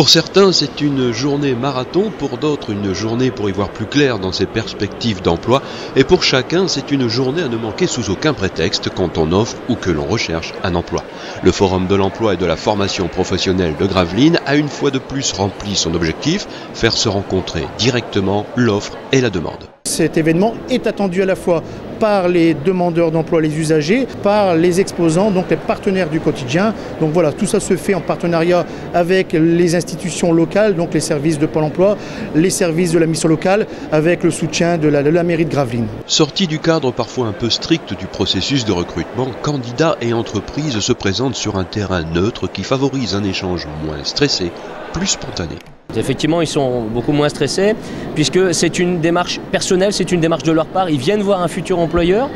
Pour certains, c'est une journée marathon, pour d'autres, une journée pour y voir plus clair dans ses perspectives d'emploi, et pour chacun, c'est une journée à ne manquer sous aucun prétexte quand on offre ou que l'on recherche un emploi. Le Forum de l'emploi et de la formation professionnelle de Gravelines a une fois de plus rempli son objectif, faire se rencontrer directement l'offre et la demande. Cet événement est attendu à la fois par les demandeurs d'emploi, les usagers, par les exposants, donc les partenaires du quotidien. Donc voilà, tout ça se fait en partenariat avec les institutions locales, donc les services de Pôle emploi, les services de la mission locale, avec le soutien de la mairie de Gravelines. Sorti du cadre parfois un peu strict du processus de recrutement, candidats et entreprises se présentent sur un terrain neutre qui favorise un échange moins stressé, plus spontané. Effectivement, ils sont beaucoup moins stressés puisque c'est une démarche personnelle, c'est une démarche de leur part. Ils viennent voir un futur employeur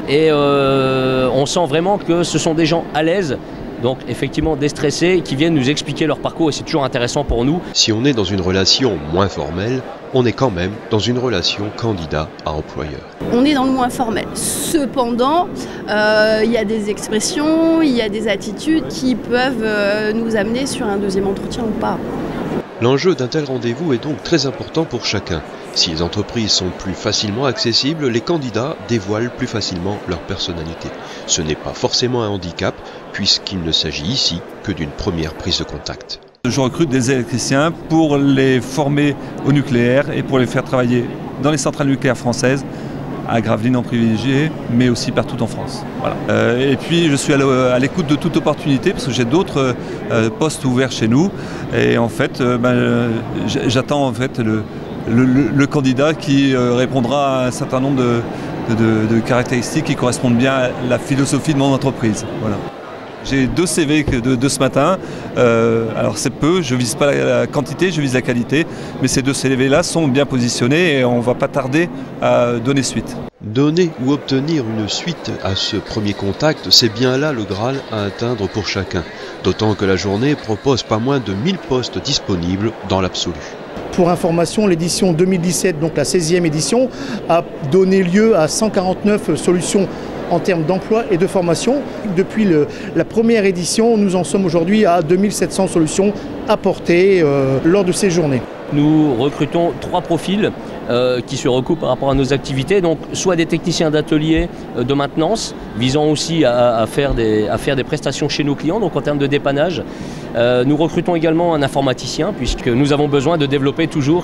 et on sent vraiment que ce sont des gens à l'aise, donc effectivement déstressés, qui viennent nous expliquer leur parcours et c'est toujours intéressant pour nous. Si on est dans une relation moins formelle, on est quand même dans une relation candidat à employeur. On est dans le moins formel. Cependant, il y a des expressions, il y a des attitudes qui peuvent nous amener sur un deuxième entretien ou pas. L'enjeu d'un tel rendez-vous est donc très important pour chacun. Si les entreprises sont plus facilement accessibles, les candidats dévoilent plus facilement leur personnalité. Ce n'est pas forcément un handicap, puisqu'il ne s'agit ici que d'une première prise de contact. Je recrute des électriciens pour les former au nucléaire et pour les faire travailler dans les centrales nucléaires françaises, à Gravelines en privilégié, mais aussi partout en France. Voilà. Et puis je suis à l'écoute de toute opportunité parce que j'ai d'autres postes ouverts chez nous et en fait j'attends en fait le candidat qui répondra à un certain nombre de caractéristiques qui correspondent bien à la philosophie de mon entreprise. Voilà. J'ai 2 CV de ce matin, alors c'est peu, je ne vise pas la quantité, je vise la qualité, mais ces 2 CV-là sont bien positionnés et on ne va pas tarder à donner suite. Donner ou obtenir une suite à ce premier contact, c'est bien là le Graal à atteindre pour chacun, d'autant que la journée propose pas moins de 1000 postes disponibles dans l'absolu. Pour information, l'édition 2017, donc la 16e édition, a donné lieu à 149 solutions en termes d'emploi et de formation. Depuis la première édition, nous en sommes aujourd'hui à 2700 solutions apportées lors de ces journées. Nous recrutons 3 profils qui se recoupent par rapport à nos activités, donc soit des techniciens d'atelier de maintenance, visant aussi à faire des prestations chez nos clients, donc en termes de dépannage. Nous recrutons également un informaticien, puisque nous avons besoin de développer toujours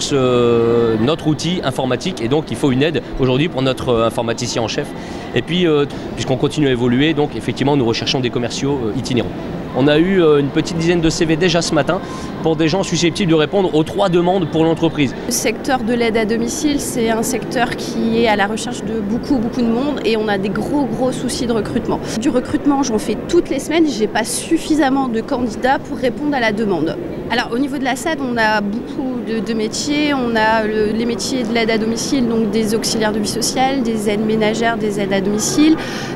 notre outil informatique, et donc il faut une aide aujourd'hui pour notre informaticien en chef. Et puis, puisqu'on continue à évoluer, donc effectivement nous recherchons des commerciaux itinérants. On a eu une petite dizaine de CV déjà ce matin pour des gens susceptibles de répondre aux 3 demandes pour l'entreprise. Le secteur de l'aide à domicile, c'est un secteur qui est à la recherche de beaucoup de monde et on a des gros soucis de recrutement. Du recrutement, j'en fais toutes les semaines, j'ai pas suffisamment de candidats pour répondre à la demande. Alors au niveau de la SAD, on a beaucoup de métiers, on a les métiers de l'aide à domicile, donc des auxiliaires de vie sociale, des aides ménagères, des aides à domicile,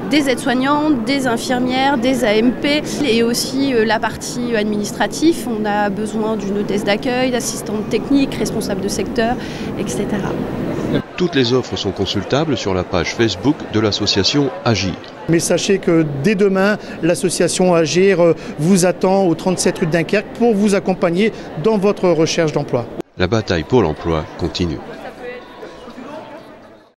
des aides-soignantes, des infirmières, des AMP et aussi la partie administrative. On a besoin d'une hôtesse d'accueil, d'assistante technique, responsable de secteur, etc. Toutes les offres sont consultables sur la page Facebook de l'association Agir. Mais sachez que dès demain, l'association Agir vous attend au 37 rue de Dunkerque pour vous accompagner dans votre recherche d'emploi. La bataille pour l'emploi continue.